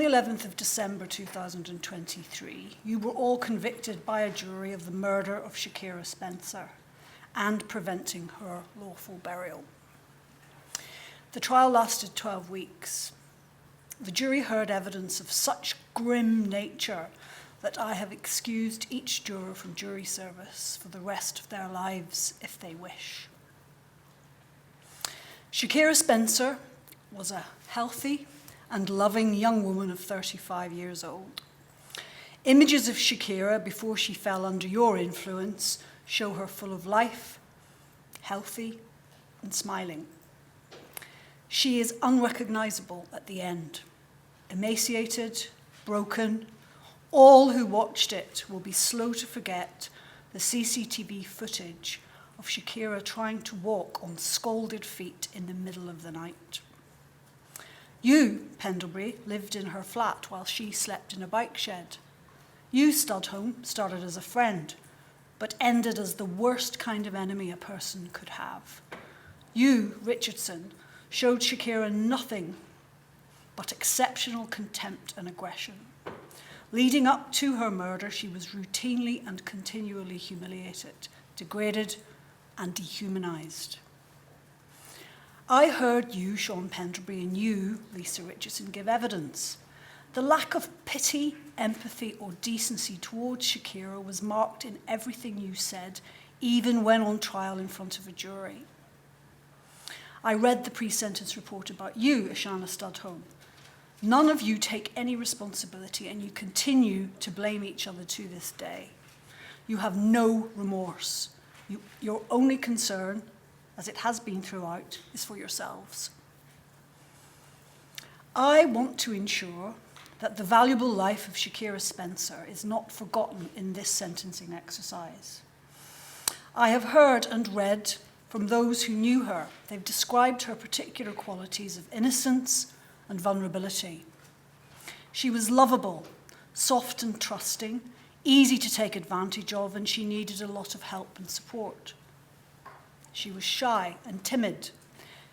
the 11th of December 2023, you were all convicted by a jury of the murder of Shakira Spencer and preventing her lawful burial. The trial lasted 12 weeks. The jury heard evidence of such grim nature that I have excused each juror from jury service for the rest of their lives if they wish. Shakira Spencer was a healthy and loving young woman of 35 years old. Images of Shakira before she fell under your influence show her full of life, healthy and smiling. She is unrecognizable at the end, emaciated, broken. All who watched it will be slow to forget the CCTV footage of Shakira trying to walk on scalded feet in the middle of the night. You, Pendlebury, lived in her flat while she slept in a bike shed. You, Studholme, started as a friend, but ended as the worst kind of enemy a person could have. You, Richardson, showed Shakira nothing but exceptional contempt and aggression. Leading up to her murder, she was routinely and continually humiliated, degraded, and dehumanised. I heard you, Shaun Pendlebury, and you, Lisa Richardson, give evidence. The lack of pity, empathy, or decency towards Shakira was marked in everything you said, even when on trial in front of a jury. I read the pre-sentence report about you, Ashana Studholme. None of you take any responsibility, and you continue to blame each other to this day. You have no remorse. Your only concern, as it has been throughout, is for yourselves. I want to ensure that the valuable life of Shakira Spencer is not forgotten in this sentencing exercise. I have heard and read from those who knew her. They've described her particular qualities of innocence and vulnerability. She was lovable, soft and trusting, easy to take advantage of, and she needed a lot of help and support. She was shy and timid.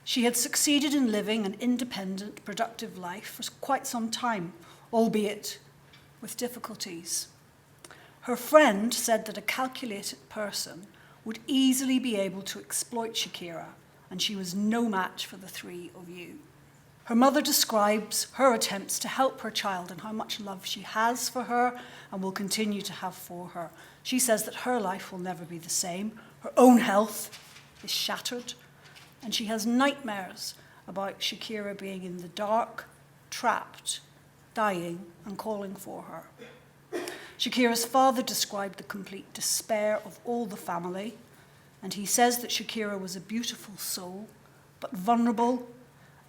She had succeeded in living an independent, productive life for quite some time, albeit with difficulties. Her friend said that a calculated person would easily be able to exploit Shakira, and she was no match for the three of you. Her mother describes her attempts to help her child and how much love she has for her and will continue to have for her. She says that her life will never be the same. Her own health is shattered, and she has nightmares about Shakira being in the dark, trapped, dying, and calling for her. Shakira's father described the complete despair of all the family, and he says that Shakira was a beautiful soul, but vulnerable,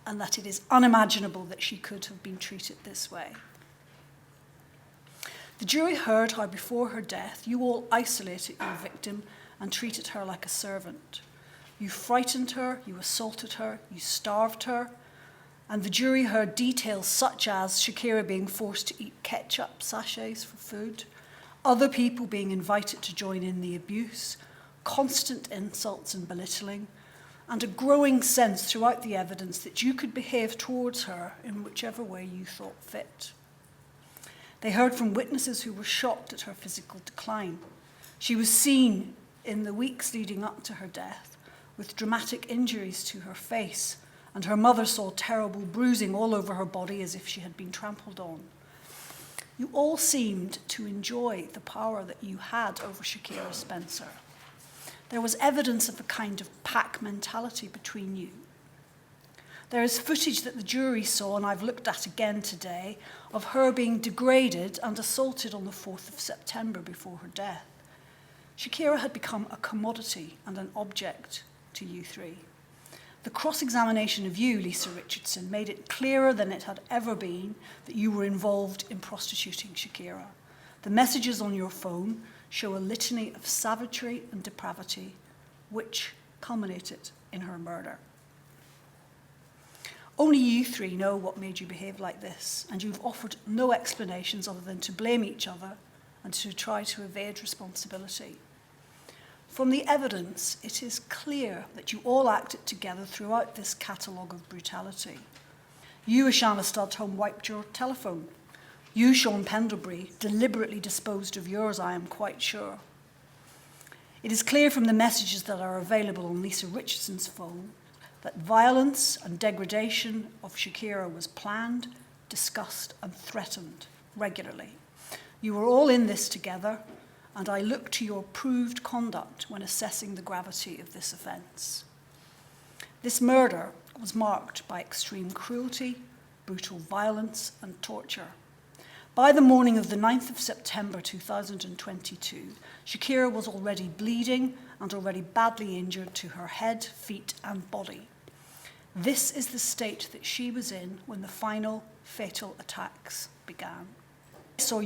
and that it is unimaginable that she could have been treated this way. The jury heard how before her death you all isolated your victim and treated her like a servant. You frightened her, you assaulted her, you starved her, and the jury heard details such as Shakira being forced to eat ketchup sachets for food, other people being invited to join in the abuse, constant insults and belittling, and a growing sense throughout the evidence that you could behave towards her in whichever way you thought fit. They heard from witnesses who were shocked at her physical decline. She was seen in the weeks leading up to her death with dramatic injuries to her face, and her mother saw terrible bruising all over her body as if she had been trampled on. You all seemed to enjoy the power that you had over Shakira Spencer. There was evidence of a kind of pack mentality between you. There is footage that the jury saw, and I've looked at again today, of her being degraded and assaulted on the 4th of September before her death. Shakira had become a commodity and an object to you three. The cross-examination of you, Lisa Richardson, made it clearer than it had ever been that you were involved in prostituting Shakira. The messages on your phone show a litany of savagery and depravity, which culminated in her murder. Only you three know what made you behave like this, and you've offered no explanations other than to blame each other and to try to evade responsibility. From the evidence, it is clear that you all acted together throughout this catalogue of brutality. You, Ashana Studholme, wiped your telephone. You, Shaun Pendlebury, deliberately disposed of yours, I am quite sure. It is clear from the messages that are available on Lisa Richardson's phone that violence and degradation of Shakira was planned, discussed and threatened regularly. You were all in this together, and I look to your proved conduct when assessing the gravity of this offence. This murder was marked by extreme cruelty, brutal violence and torture. By the morning of the 9th of September 2022, Shakira was already bleeding and already badly injured to her head, feet and body. This is the state that she was in when the final fatal attacks began. I saw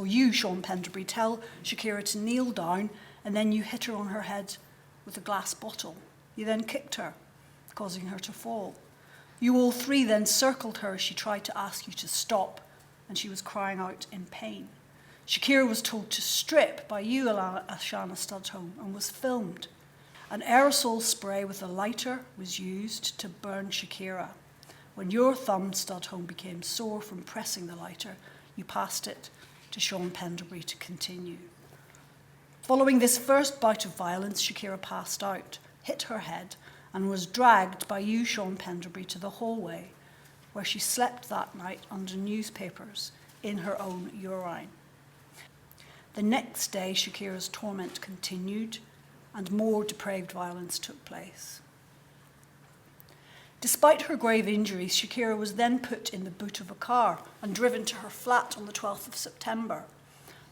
you, Shaun Pendlebury, tell Shakira to kneel down, and then you hit her on her head with a glass bottle. You then kicked her, causing her to fall. You all three then circled her as she tried to ask you to stop, and she was crying out in pain. Shakira was told to strip by you, Ashana Studholme, and was filmed. An aerosol spray with a lighter was used to burn Shakira. When your thumb, Studholme, became sore from pressing the lighter, you passed it to Shaun Pendlebury to continue. Following this first bout of violence, Shakira passed out, hit her head, and was dragged by you, Shaun Pendlebury, to the hallway, where she slept that night under newspapers in her own urine. The next day, Shakira's torment continued and more depraved violence took place. Despite her grave injuries, Shakira was then put in the boot of a car and driven to her flat on the 12th of September.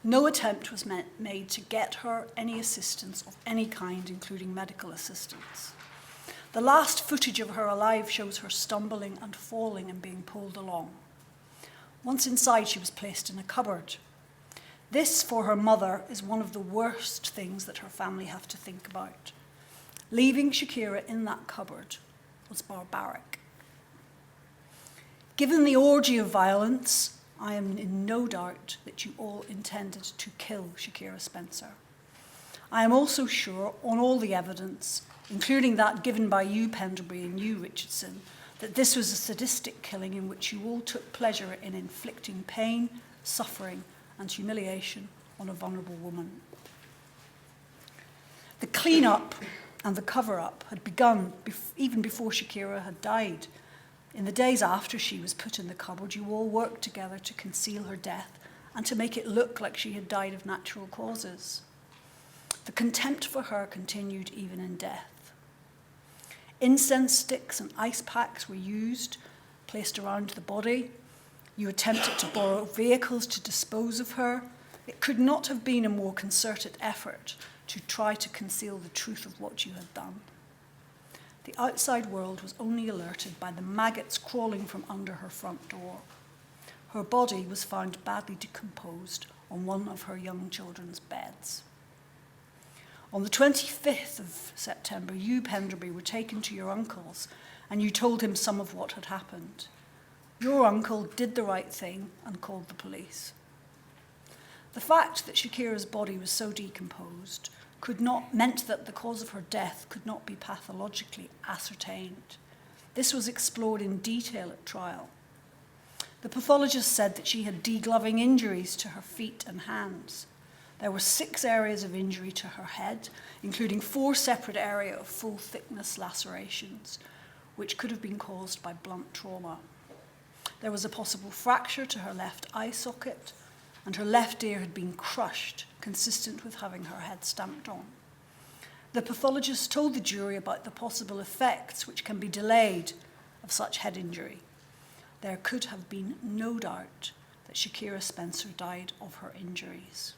No attempt was made to get her any assistance of any kind, including medical assistance. The last footage of her alive shows her stumbling and falling and being pulled along. Once inside, she was placed in a cupboard. This, for her mother, is one of the worst things that her family have to think about. Leaving Shakira in that cupboard was barbaric. Given the orgy of violence, I am in no doubt that you all intended to kill Shakira Spencer. I am also sure, on all the evidence, including that given by you, Pendlebury, and you, Richardson, that this was a sadistic killing in which you all took pleasure in inflicting pain, suffering, and humiliation on a vulnerable woman. The clean-up and the cover-up had begun even before Shakira had died. In the days after she was put in the cupboard, you all worked together to conceal her death and to make it look like she had died of natural causes. The contempt for her continued even in death. Incense sticks and ice packs were used, placed around the body. You attempted to borrow vehicles to dispose of her. It could not have been a more concerted effort to try to conceal the truth of what you had done. The outside world was only alerted by the maggots crawling from under her front door. Her body was found badly decomposed on one of her young children's beds. On the 25th of September, you, Pendlebury, were taken to your uncle's and you told him some of what had happened. Your uncle did the right thing and called the police. The fact that Shakira's body was so decomposed meant that the cause of her death could not be pathologically ascertained. This was explored in detail at trial. The pathologist said that she had degloving injuries to her feet and hands. There were 6 areas of injury to her head, including 4 separate areas of full-thickness lacerations, which could have been caused by blunt trauma. There was a possible fracture to her left eye socket, and her left ear had been crushed, consistent with having her head stamped on. The pathologist told the jury about the possible effects which can be delayed of such head injury. There could have been no doubt that Shakira Spencer died of her injuries.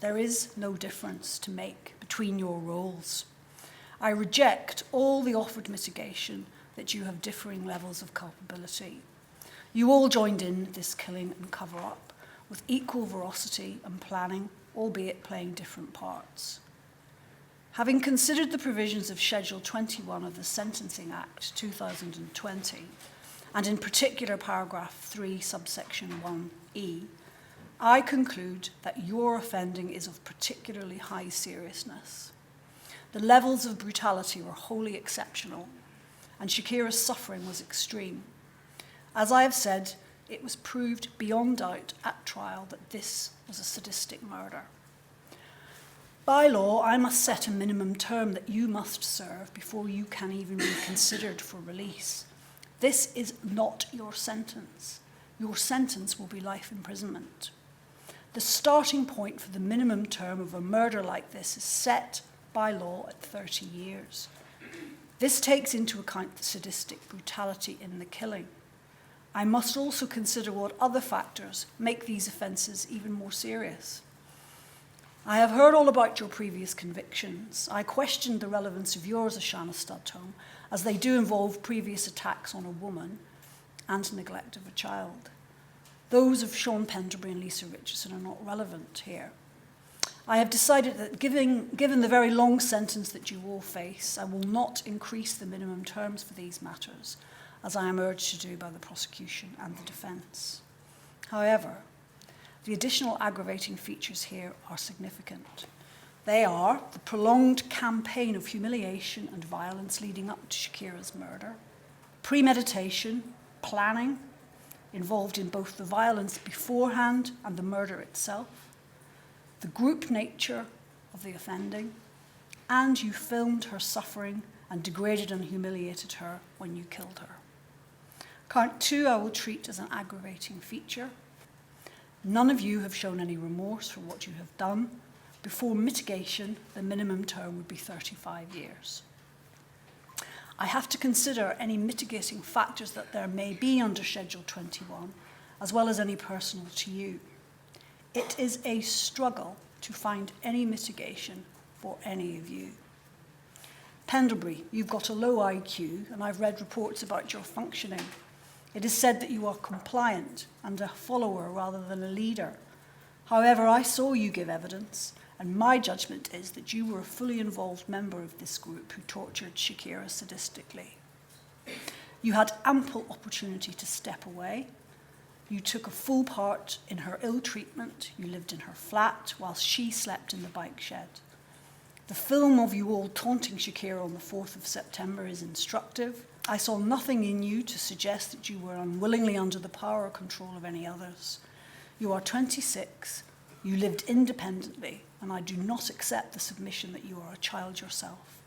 There is no difference to make between your roles. I reject all the offered mitigation that you have differing levels of culpability. You all joined in this killing and cover-up with equal veracity and planning, albeit playing different parts. Having considered the provisions of Schedule 21 of the Sentencing Act 2020, and in particular paragraph 3, subsection 1E, I conclude that your offending is of particularly high seriousness. The levels of brutality were wholly exceptional, and Shakira's suffering was extreme. As I have said, it was proved beyond doubt at trial that this was a sadistic murder. By law, I must set a minimum term that you must serve before you can even be considered for release. This is not your sentence. Your sentence will be life imprisonment. The starting point for the minimum term of a murder like this is set by law at 30 years. This takes into account the sadistic brutality in the killing. I must also consider what other factors make these offences even more serious. I have heard all about your previous convictions. I questioned the relevance of yours, Ashana Studholme, as they do involve previous attacks on a woman and neglect of a child. Those of Shaun Pendlebury and Lisa Richardson are not relevant here. I have decided that given the very long sentence that you all face, I will not increase the minimum terms for these matters, as I am urged to do by the prosecution and the defence. However, the additional aggravating features here are significant. They are the prolonged campaign of humiliation and violence leading up to Shakira's murder, premeditation, planning, involved in both the violence beforehand and the murder itself, the group nature of the offending, and you filmed her suffering and degraded and humiliated her when you killed her. Count 2 I will treat as an aggravating feature. None of you have shown any remorse for what you have done. Before mitigation, the minimum term would be 35 years. I have to consider any mitigating factors that there may be under Schedule 21, as well as any personal to you. It is a struggle to find any mitigation for any of you. Pendlebury, you've got a low IQ, and I've read reports about your functioning. It is said that you are compliant and a follower rather than a leader. However, I saw you give evidence, and my judgment is that you were a fully involved member of this group who tortured Shakira sadistically. You had ample opportunity to step away. You took a full part in her ill treatment. You lived in her flat whilst she slept in the bike shed. The film of you all taunting Shakira on the 4th of September is instructive. I saw nothing in you to suggest that you were unwillingly under the power or control of any others. You are 26, you lived independently, and I do not accept the submission that you are a child yourself.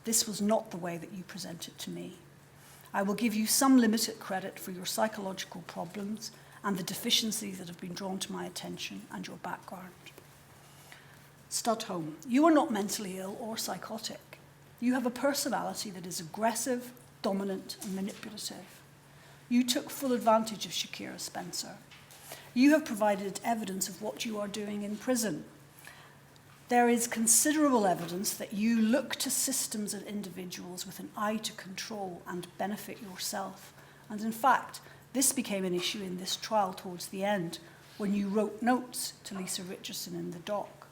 This was not the way that you presented to me. I will give you some limited credit for your psychological problems and the deficiencies that have been drawn to my attention and your background. Studholme, you are not mentally ill or psychotic. You have a personality that is aggressive, dominant, and manipulative. You took full advantage of Shakira Spencer. You have provided evidence of what you are doing in prison. There is considerable evidence that you look to systems and individuals with an eye to control and benefit yourself. And in fact, this became an issue in this trial towards the end, when you wrote notes to Lisa Richardson in the dock.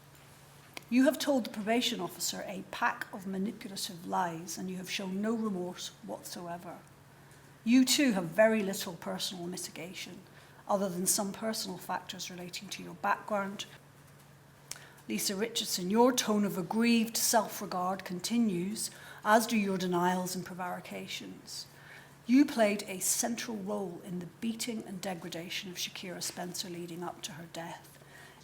You have told the probation officer a pack of manipulative lies, and you have shown no remorse whatsoever. You too have very little personal mitigation, other than some personal factors relating to your background. Lisa Richardson, your tone of aggrieved self-regard continues, as do your denials and prevarications. You played a central role in the beating and degradation of Shakira Spencer leading up to her death.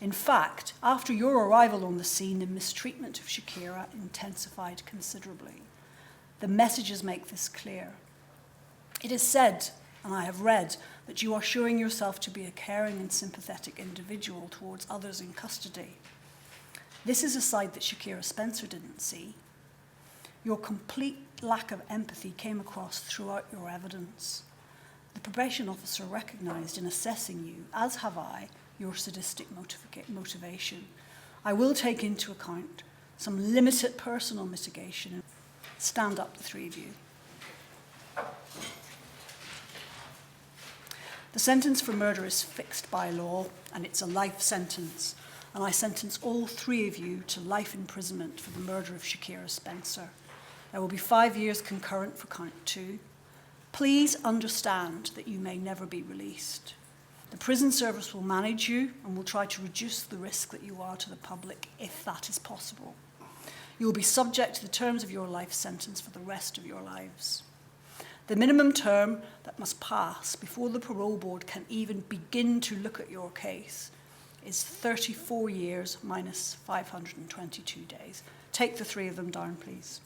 In fact, after your arrival on the scene, the mistreatment of Shakira intensified considerably. The messages make this clear. It is said, and I have read, that you are showing yourself to be a caring and sympathetic individual towards others in custody. This is a side that Shakira Spencer didn't see. Your complete lack of empathy came across throughout your evidence. The probation officer recognised in assessing you, as have I, your sadistic motivation. I will take into account some limited personal mitigation. Stand up, the three of you. The sentence for murder is fixed by law, and it's a life sentence. And I sentence all three of you to life imprisonment for the murder of Shakira Spencer. There will be 5 years concurrent for count 2. Please understand that you may never be released. The prison service will manage you and will try to reduce the risk that you are to the public, if that is possible. You will be subject to the terms of your life sentence for the rest of your lives. The minimum term that must pass before the parole board can even begin to look at your case is 34 years minus 522 days. Take the three of them down, please.